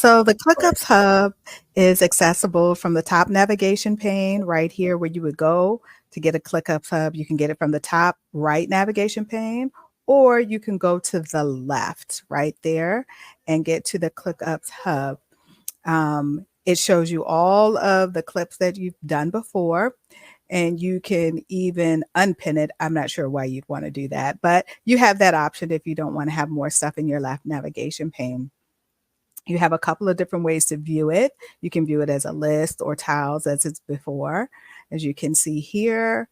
So the ClickUps Hub is accessible from the top navigation pane right here where you would go to get a ClickUps Hub. You can get it from the top right navigation pane, or you can go to the left right there and get to the ClickUps Hub. It shows you all of the clips that you've done before, and you can even unpin it. I'm not sure why you'd want to do that, but you have that option if you don't want to have more stuff in your left navigation pane. You have a couple of different ways to view it. You can view it as a list or tiles as it's before, as you can see here.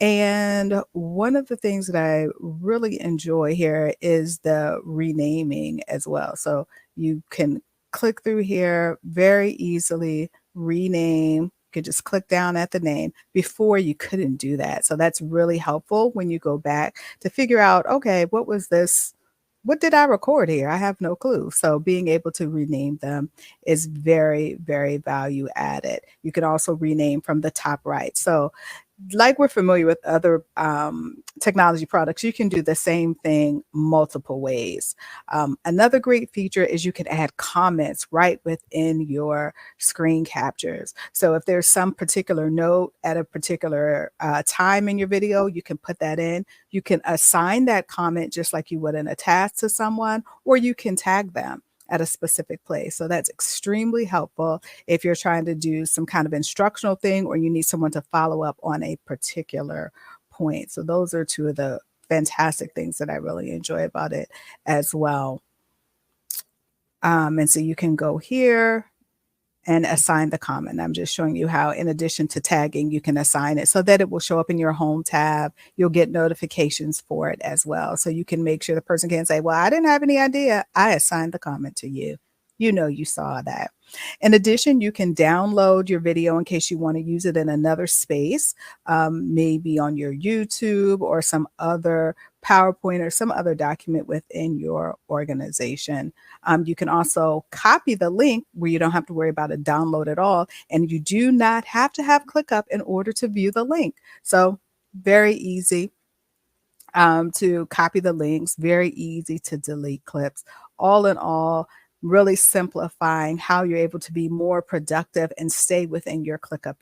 And one of the things that I really enjoy here is the renaming as well. So you can click through here very easily, rename. You could just click down at the name. Before you couldn't do that. So that's really helpful when you go back to figure out, okay, what was this? What did I record here? I have no clue. So being able to rename them is very, very value added. You can also rename from the top right. So like we're familiar with other technology products, you can do the same thing multiple ways. Another great feature is you can add comments right within your screen captures. So if there's some particular note at a particular time in your video, you can put that in. You can assign that comment just like you would in a task to someone, or you can tag them at a specific place. So that's extremely helpful if you're trying to do some kind of instructional thing or you need someone to follow up on a particular point. So those are two of the fantastic things that I really enjoy about it as well. And so you can go here and assign the comment. I'm just showing you how, in addition to tagging, you can assign it so that it will show up in your home tab. You'll get notifications for it as well. So you can make sure the person can say, well, I didn't have any idea. I assigned the comment to you. You know, you saw that. In addition, you can download your video in case you want to use it in another space, maybe on your YouTube or some other PowerPoint or some other document within your organization. You can also copy the link where you don't have to worry about a download at all. And you do not have to have ClickUp in order to view the link. So very easy to copy the links, very easy to delete clips. All in all, really simplifying how you're able to be more productive and stay within your ClickUp